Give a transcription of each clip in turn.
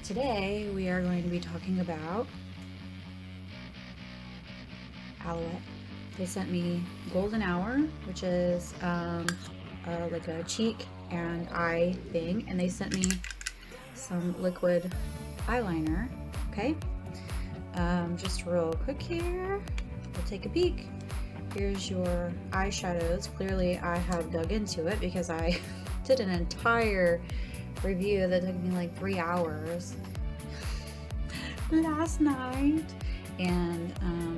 Today we are going to be talking about Aloette. They sent me Golden Hour, which is like a cheek and eye thing, and they sent me some liquid eyeliner. Okay, just real quick here, we'll take a peek. Here's your eyeshadows. Clearly I have dug into it because I did an entire review that took me like 3 hours last night. And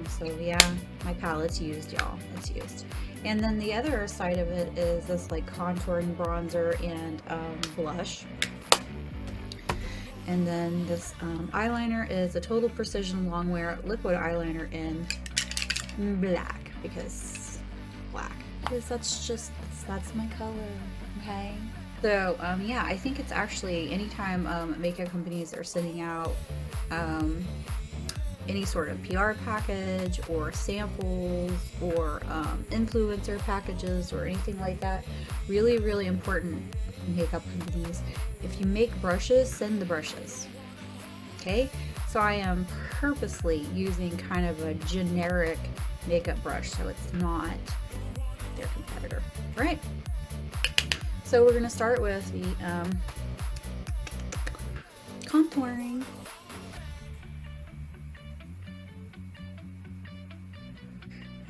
so yeah, my palette's used, y'all. It's used. And then the other side of it is this like contouring bronzer and blush. And then this eyeliner is a Total Precision Longwear liquid eyeliner in black, because that's my color. Okay. So yeah, I think it's actually anytime makeup companies are sending out any sort of PR package or samples or influencer packages or anything like that, really important makeup companies. If you make brushes, send the brushes. Okay, so I am purposely using kind of a generic makeup brush, so it's not their competitor. All right, so we're gonna start with the contouring.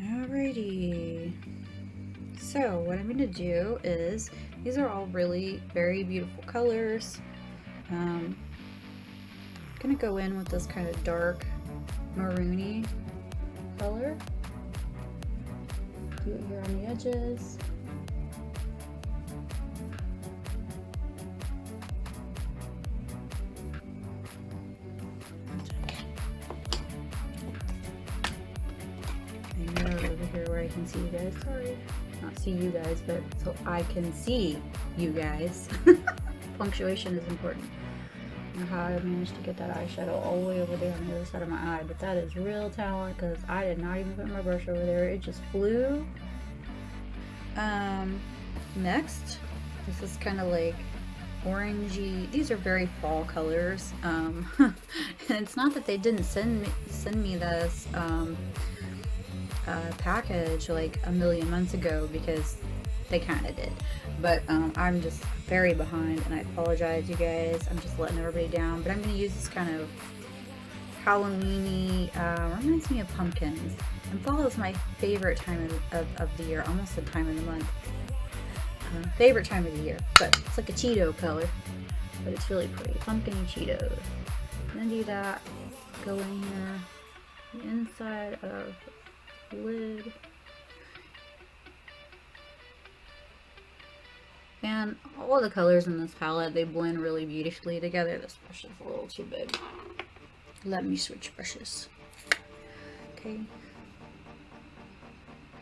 Alrighty, so what I'm going to do is, these are all really very beautiful colors. I'm going to go in with this kind of dark maroony color. Do it here on the edges. Over here where I can see you guys. Sorry, not see you guys, but so I can see you guys. Punctuation is important. I don't know how I managed to get that eyeshadow all the way over there on the other side of my eye, but that is real talent because I did not even put my brush over there. It just flew. Next, this is kind of like orangey. These are very fall colors. And it's not that they didn't send me this package like a million months ago, because they kind of did, but I'm just very behind and I apologize, you guys. I'm just letting everybody down, but I'm going to use this kind of Halloween-y, reminds me of pumpkins, and fall is my favorite time of the year, almost the time of the month, favorite time of the year, but it's like a Cheeto color, but it's really pretty, pumpkin Cheetos. I'm gonna do that, go in here, the inside of lid, and all the colors in this palette, they blend really beautifully together. This brush is a little too big. Let me switch brushes. Okay,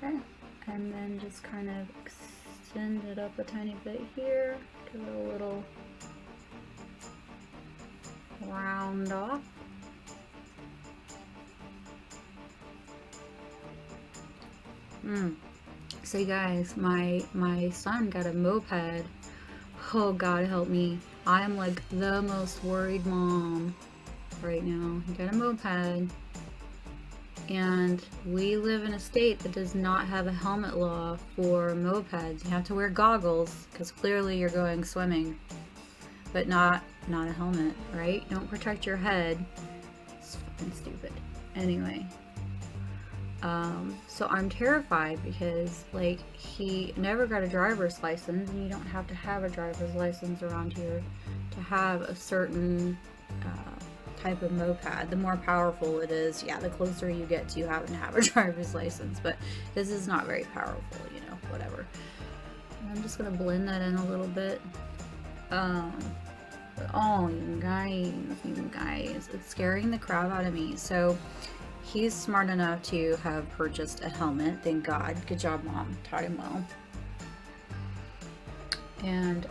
and then just kind of extend it up a tiny bit here, give it a little round off. So you guys, my son got a moped. Oh God help me. I am like the most worried mom right now. He got a moped, and we live in a state that does not have a helmet law for mopeds. You have to wear goggles because clearly you're going swimming, but not a helmet, right? Don't protect your head. It's fucking stupid. Anyway. So I'm terrified because like he never got a driver's license, and you don't have to have a driver's license around here to have a certain type of moped. The more powerful it is, yeah, the closer you get to having to have a driver's license, but this is not very powerful, you know, whatever. I'm just gonna blend that in a little bit. Oh, you guys, it's scaring the crap out of me. So he's smart enough to have purchased a helmet, thank God. Good job, Mom. Taught him well. And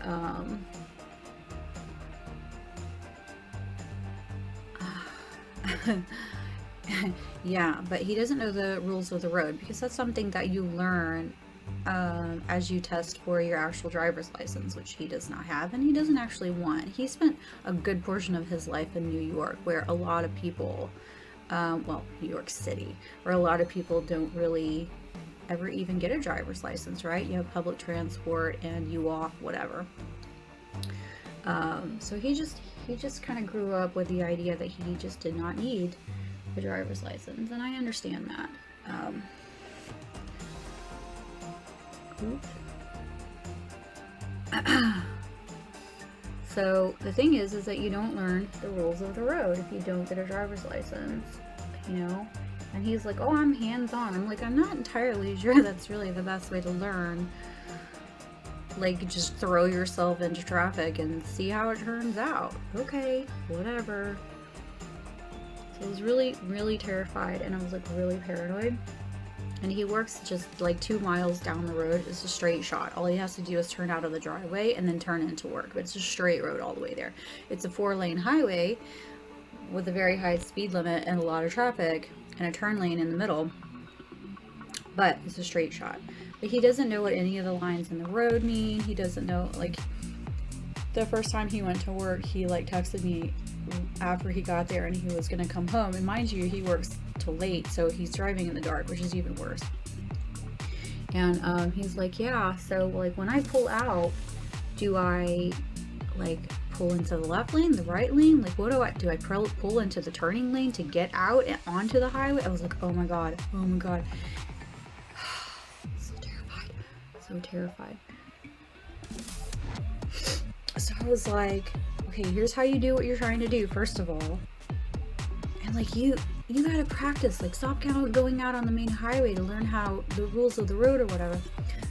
yeah, but he doesn't know the rules of the road, because that's something that you learn as you test for your actual driver's license, which he does not have and he doesn't actually want. He spent a good portion of his life in New York, where a lot of people, well, New York City, where a lot of people don't really ever even get a driver's license, right? You have public transport and you walk, whatever. So he just kind of grew up with the idea that he just did not need a driver's license, and I understand that. So the thing is that you don't learn the rules of the road if you don't get a driver's license, you know? And he's like, oh, I'm hands-on. I'm like, I'm not entirely sure that's really the best way to learn. Like, just throw yourself into traffic and see how it turns out. Okay, whatever. So I was really, really terrified, and I was like really paranoid. And he works just like 2 miles down the road. It's a straight shot. All he has to do is turn out of the driveway and then turn into work. But it's a straight road all the way there. It's a 4-lane highway with a very high speed limit and a lot of traffic and a turn lane in the middle. But it's a straight shot. But he doesn't know what any of the lines in the road mean. He doesn't know, like, the first time he went to work, he like texted me after he got there and he was gonna come home. And mind you, he works till late, so he's driving in the dark, which is even worse. And he's like, yeah, so like when I pull out, do I like pull into the left lane, the right lane? Like, what do I pull into the turning lane to get out and onto the highway? I was like, oh my god, oh my god. So terrified. So I was like, okay, here's how you do what you're trying to do, first of all. And like, you gotta practice, like, stop going out on the main highway to learn how the rules of the road or whatever.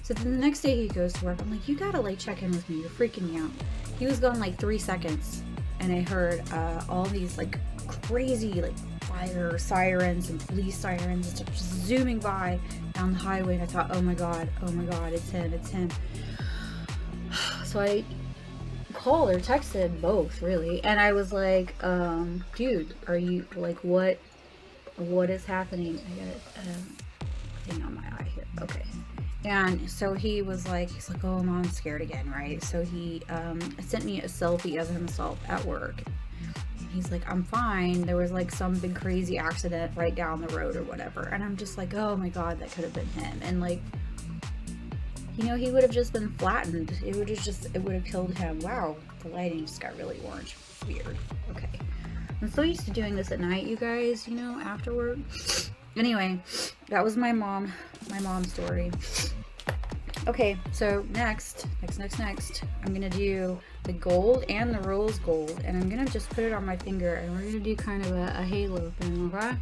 So then the next day he goes to work. I'm like, you gotta like check in with me, you're freaking me out. He was gone like 3 seconds, and I heard all these like crazy like fire sirens and police sirens and stuff just zooming by down the highway, and I thought, oh my god, it's him. So I called or texted both, really, and I was like, dude, are you like, what is happening? I got a thing on my eye here. Okay. And so he was like, he's like, oh, Mom's scared again, right? So he sent me a selfie of himself at work. He's like, I'm fine. There was like some big crazy accident right down the road or whatever. And I'm just like, oh my god, that could have been him. And like, you know, he would have just been flattened. It would have killed him. Wow, the lighting just got really orange. Weird. Okay. I'm so used to doing this at night, you guys, you know, afterward. Anyway, that was my mom's story. Okay, so next, I'm gonna do the gold and the rose gold, and I'm gonna just put it on my finger, and we're gonna do kind of a halo thing, okay?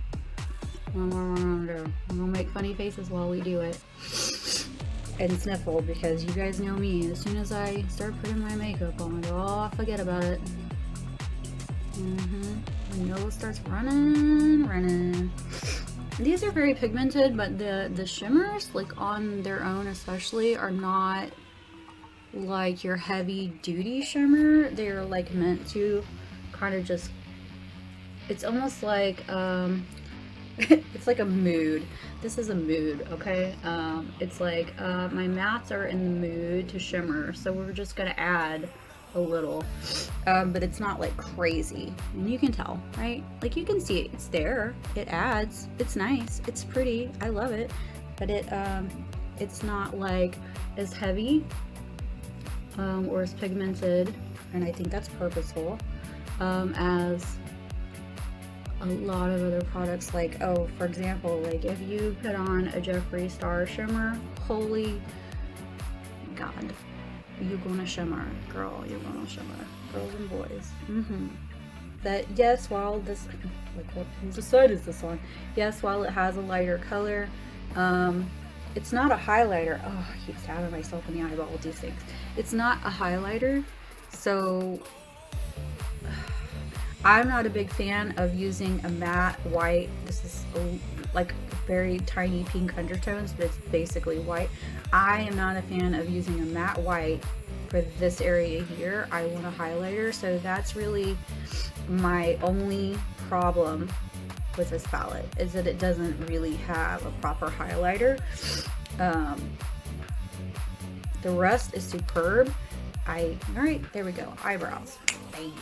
I'm gonna make funny faces while we do it, and sniffle, because you guys know me. As soon as I start putting my makeup on, oh, forget about it. My nose starts running. These are very pigmented, but the shimmers, like on their own especially, are not like your heavy duty shimmer. They're like meant to kind of just, it's almost like it's like a mood. This is a mood, okay? It's like my mattes are in the mood to shimmer, so we're just gonna add a little, but it's not like crazy, and you can tell, right? Like, you can see it, it's there, it adds, it's nice, it's pretty, I love it, but it's not like as heavy or as pigmented, and I think that's purposeful, as a lot of other products. Like, oh, for example, like if you put on a Jeffree Star shimmer, holy god, you're gonna shimmer, girl, you're gonna shimmer, girls and boys. That, yes, while this, like, what side is this on? Yes, while it has a lighter color, it's not a highlighter. Oh, I keep stabbing myself in the eyeball with these things. It's not a highlighter, so I'm not a big fan of using a matte white. This is like very tiny pink undertones, but it's basically white. I am not a fan of using a matte white for this area here. I want a highlighter, so that's really my only problem with this palette, is that it doesn't really have a proper highlighter. The rest is superb. All right, there we go. Eyebrows. Bam.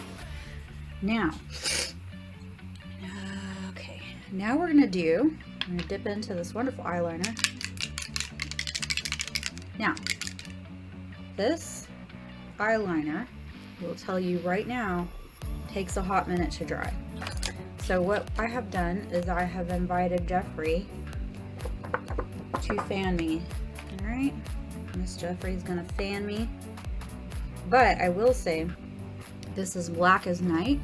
Now, okay, now I'm gonna dip into this wonderful eyeliner. Now, this eyeliner, will tell you right now, takes a hot minute to dry. So what I have done is I have invited Jeffrey to fan me. All right, Miss Jeffrey's gonna fan me. But I will say, this is black as night.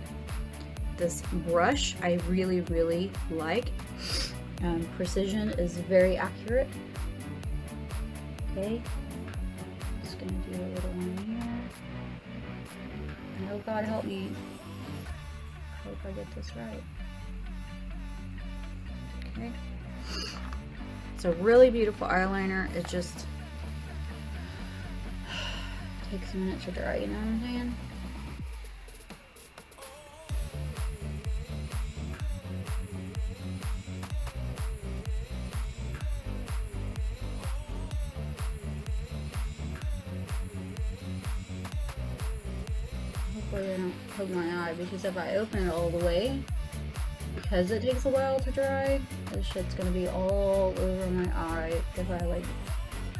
This brush I really, really like. Precision is very accurate. Okay, just gonna do a little one here. And oh God help me. I hope I get this right. Okay. It's a really beautiful eyeliner. It just takes a minute to dry, you know what I'm saying? Hopefully I don't poke my eye, because if I open it all the way, because it takes a while to dry, this shit's gonna be all over my eye if I like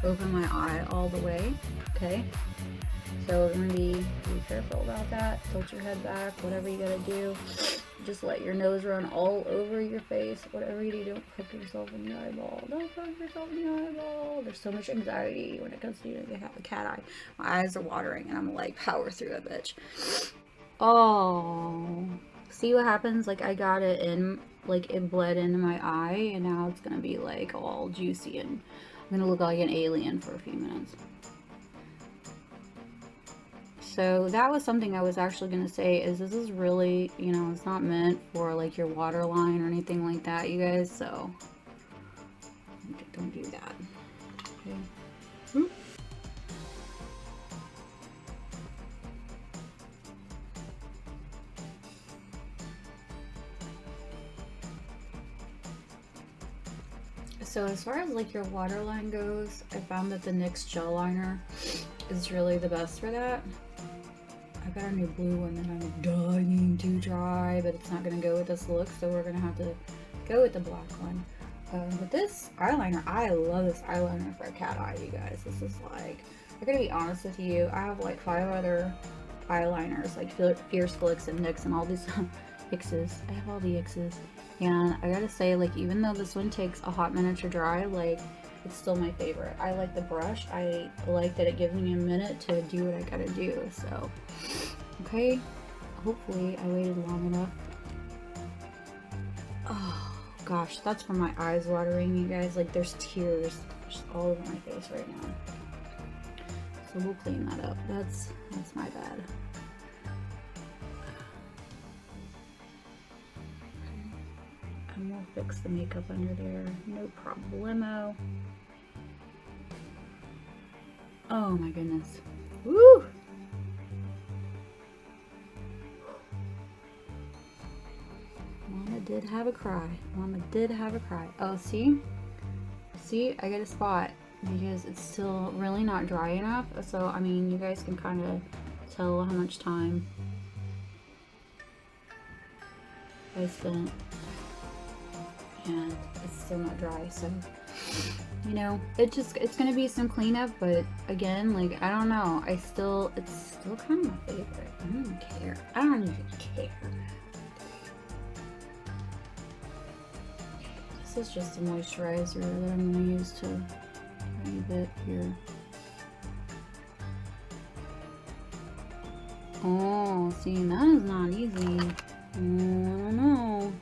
open my eye all the way. Okay, so we're gonna be careful about that. Tilt your head back, whatever you gotta do. Just let your nose run all over your face. Whatever you do, don't poke yourself in the eyeball. Don't poke yourself in the eyeball. There's so much anxiety when it comes to you to have a cat eye. My eyes are watering and I'm like, power through it, bitch. Oh, see what happens? Like I got it in, like it bled into my eye, and now it's gonna be like all juicy and I'm gonna look like an alien for a few minutes. So that was something I was actually going to say, is this is really, you know, it's not meant for like your waterline or anything like that, you guys, so don't do that. Okay. Whoop. So as far as like your waterline goes, I found that the NYX gel liner is really the best for that. I got a new blue one that I'm dying to try, but it's not going to go with this look, so we're going to have to go with the black one. But this eyeliner, I love this eyeliner for a cat eye, you guys. This is like, I'm going to be honest with you, I have like 5 other eyeliners, like Fierce Flicks and NYX and all these X's. I have all the X's. And I gotta say, like, even though this one takes a hot minute to dry, like, it's still my favorite. I like the brush. I like that it gives me a minute to do what I gotta do. So, okay. Hopefully I waited long enough. Oh, gosh. That's from my eyes watering, you guys. Like, there's tears just all over my face right now. So we'll clean that up. That's my bad. And we'll fix the makeup under there, no problemo. Oh my goodness. Woo! Mama did have a cry. Mama did have a cry. Oh, see? See, I get a spot because it's still really not dry enough. So, I mean, you guys can kind of tell how much time I spent. And it's still not dry, so you know, it's gonna be some cleanup, but again, like, I don't know, it's still kind of my favorite. I don't even care. I don't even care. This is just a moisturizer that I'm gonna use to tiny bit here. Oh, see, that is not easy. I don't know.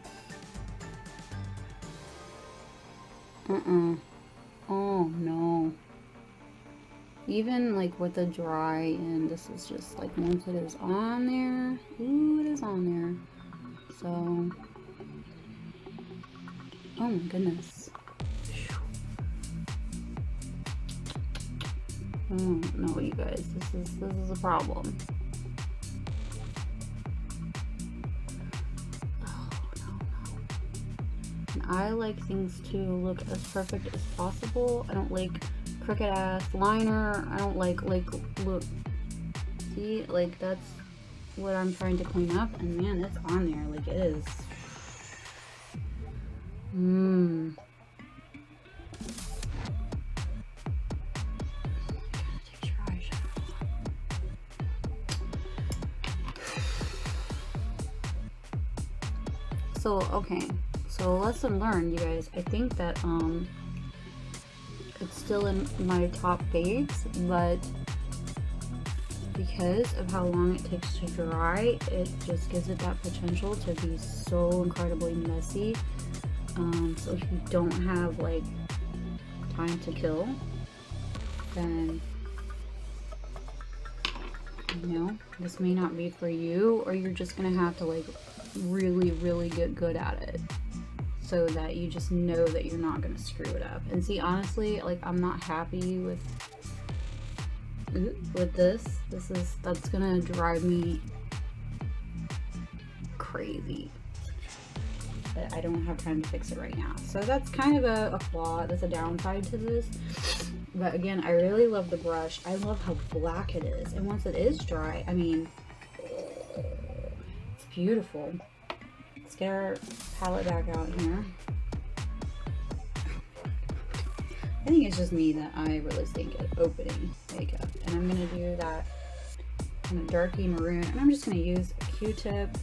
Oh no. Even like with the dry end, this is just like, once it is on there, ooh, it is on there. So, oh my goodness. Oh no, you guys, this is a problem. I like things to look as perfect as possible. I don't like crooked ass liner. I don't like, look, see, like that's what I'm trying to clean up, and man, it's on there, like it is. So, okay, so lesson learned, you guys. I think that it's still in my top faves, but because of how long it takes to dry, it just gives it that potential to be so incredibly messy. So if you don't have like time to kill, then you know, this may not be for you, or you're just gonna have to like really get good at it so that you just know that you're not gonna screw it up. And see, honestly, like I'm not happy with this. That's gonna drive me crazy, but I don't have time to fix it right now. So that's kind of a flaw. That's a downside to this. But again, I really love the brush. I love how black it is, and once it is dry, I mean, it's beautiful. Let's get our palette back out here. I think it's just me that I really stink at opening makeup, and I'm gonna do that kind of darky maroon, and I'm just gonna use a Q-tip,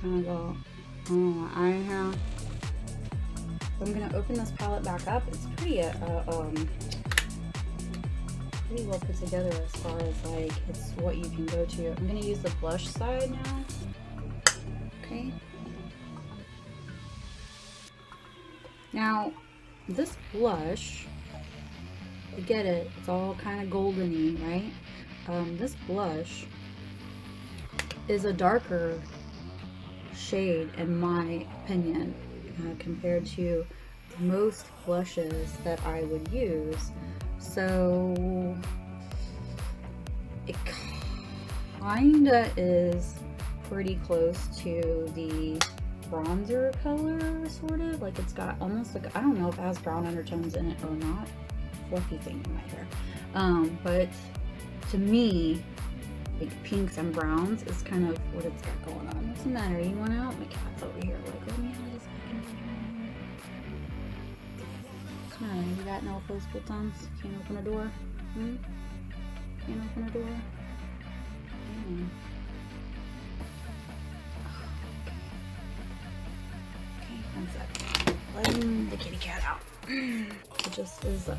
kind of go on my eye here. I'm gonna open this palette back up. It's pretty pretty well put together as far as like it's what you can go to. I'm gonna use the blush side now. Okay. Now this blush, you get it, it's all kind of goldeny, right? This blush is a darker shade in my opinion compared to most blushes that I would use. So it kinda is pretty close to the bronzer color, sort of. Like it's got almost like, I don't know if it has brown undertones in it or not. Fluffy thing in my hair. But to me, like pinks and browns is kind of what it's got going on. What's the matter? You want out? My cat's over here. Like, let me out of this fucking room. What's the matter? You got no closed buttons? Can't open a door? Can't open a door? Okay, one sec. Letting the kitty cat out. It just is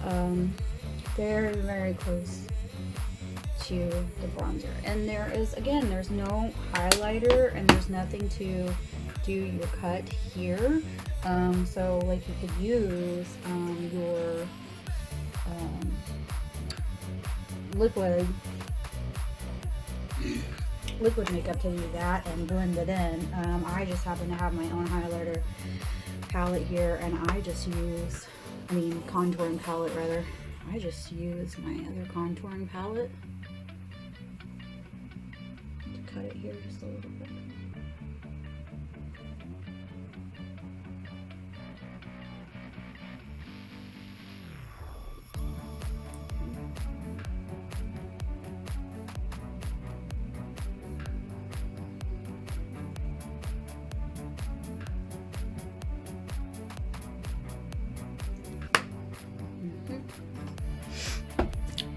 very close to the bronzer, and there is, again, there's no highlighter and there's nothing to do your cut here, so like you could use your liquid makeup to do that and blend it in. I just happen to have my own highlighter palette here, and I just use, contouring palette rather. I just use my other contouring palette to cut it here just a little bit.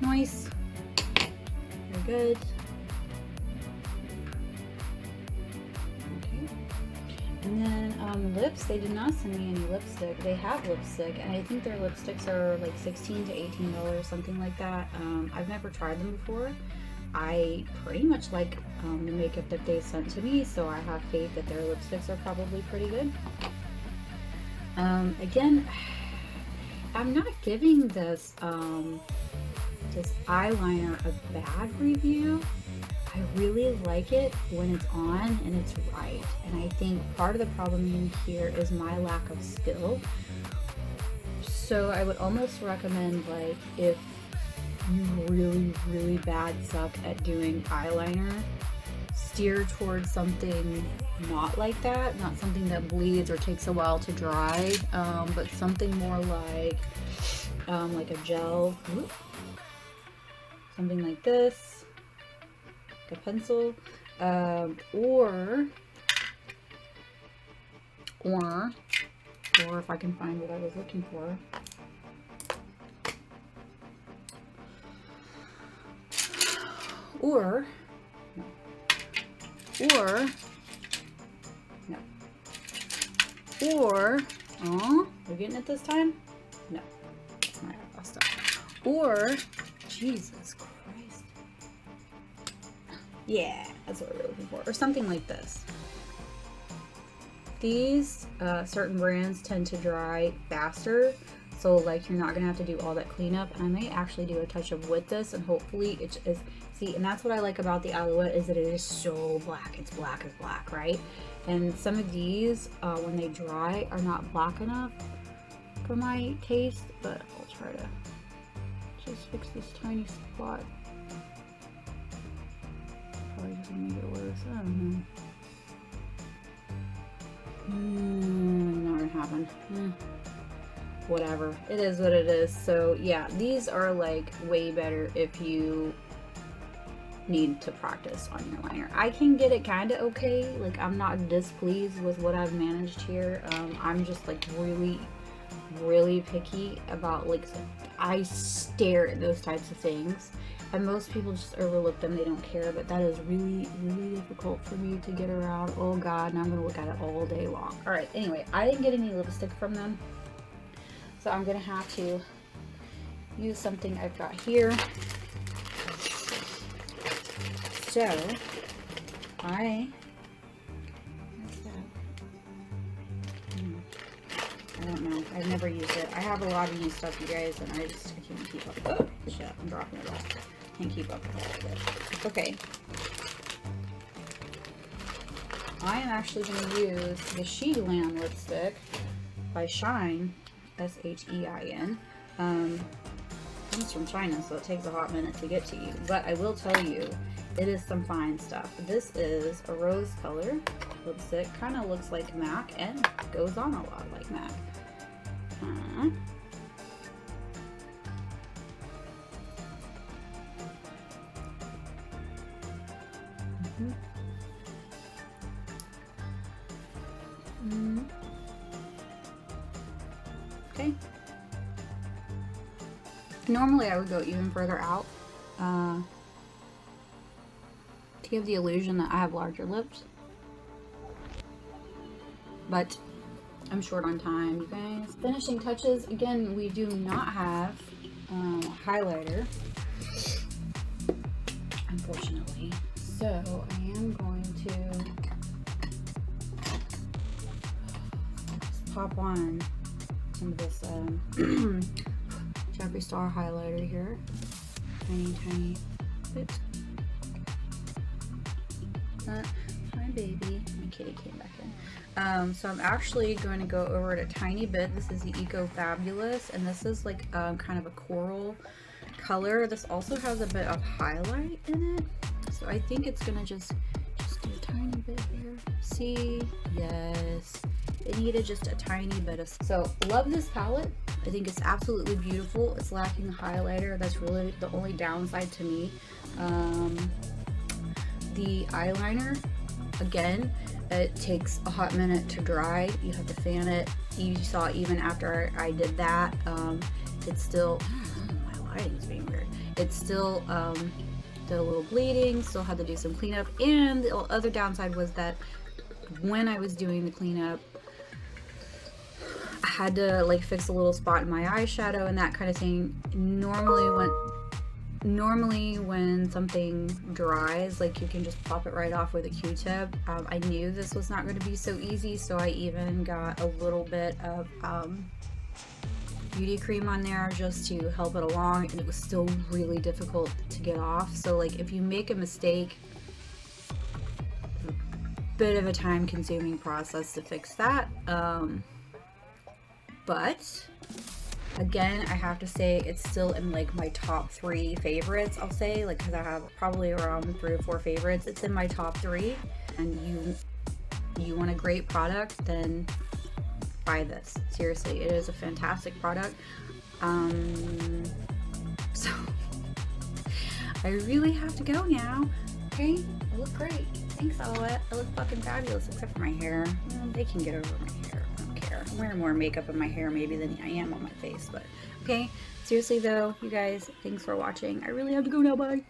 Nice. Very good. Okay. And then lips, they did not send me any lipstick. They have lipstick, and I think their lipsticks are like $16 to $18, something like that. I've never tried them before. I pretty much like the makeup that they sent to me, so I have faith that their lipsticks are probably pretty good. Again, I'm not giving this this eyeliner a bad review. I really like it when it's on and it's right, and I think part of the problem here is my lack of skill. So I would almost recommend, like, if you really bad suck at doing eyeliner, steer towards something not like that, not something that bleeds or takes a while to dry, but something more like like a gel, something like this, like a pencil, or if I can find what I was looking for. Or oh, we're getting it this time? No, that's my eyebrow stuff. Or, Jesus Christ. Yeah, that's what we're looking for. Or something like this. These certain brands tend to dry faster, so like you're not gonna have to do all that cleanup. And I may actually do a touch up with this, and hopefully it is. See, and that's what I like about the Aloette, is that it is so black. It's black as black, right? And some of these, when they dry, are not black enough for my taste, but I'll try to just fix this tiny spot. Probably just gonna make it worse. I don't know. Not gonna happen. Whatever. It is what it is. So yeah, these are like way better if you need to practice on your liner. I can get it kind of okay. Like, I'm not displeased with what I've managed here. I'm just like really picky about, like, I stare at those types of things, and most people just overlook them. They don't care, but that is really difficult for me to get around. Oh god, and I'm gonna look at it all day long. All right, anyway, I didn't get any lipstick from them, so I'm gonna have to use something I've got here. So, I don't know. I've never used it. I have a lot of new stuff, you guys, and I can't keep up. Oh, shit, I'm dropping it all. Can't keep up with all of it. Okay. I am actually going to use the She Glam lipstick by Shine, S-H-E-I-N. It's from China, so it takes a hot minute to get to you. But I will tell you, it is some fine stuff. This is a rose color lipstick. Kind of looks like MAC and goes on a lot like MAC. Okay. Normally I would go even further out to give the illusion that I have larger lips, but I'm short on time, you guys. Finishing touches, again, we do not have highlighter, unfortunately, so I am going to just pop on some of this Jeffree Star highlighter here. Tiny bit. Hi baby. My kitty came back in. So I'm actually going to go over it a tiny bit. This is the Eco Fabulous, and this is like kind of a coral color. This also has a bit of highlight in it, so I think it's gonna just do a tiny bit here. See? Yes. It needed just a tiny bit of. So love this palette. I think it's absolutely beautiful. It's lacking a highlighter. That's really the only downside to me. The eyeliner, again, it takes a hot minute to dry. You have to fan it. You saw even after I did that, it's still, my lighting's being weird. It's still did a little bleeding, still had to do some cleanup. And the other downside was that when I was doing the cleanup, I had to like fix a little spot in my eyeshadow and that kind of thing. Normally when something dries, like, you can just pop it right off with a Q-tip. I knew this was not going to be so easy, so I even got a little bit of beauty cream on there just to help it along, and it was still really difficult to get off. So like, if you make a mistake, it's a bit of a time consuming process to fix that. But again, I have to say it's still in like my top 3 favorites, I'll say, like, because I have probably around 3 or 4 favorites. It's in my top 3, and you want a great product, then buy this. Seriously, it is a fantastic product. So I really have to go now. Okay, I look great. Thanks, Aloette. I look fucking fabulous, except for my hair. Well, they can get over my hair. I don't care. I'm wearing more makeup on my hair maybe than I am on my face, but okay. Seriously though, you guys, thanks for watching. I really have to go now. Bye.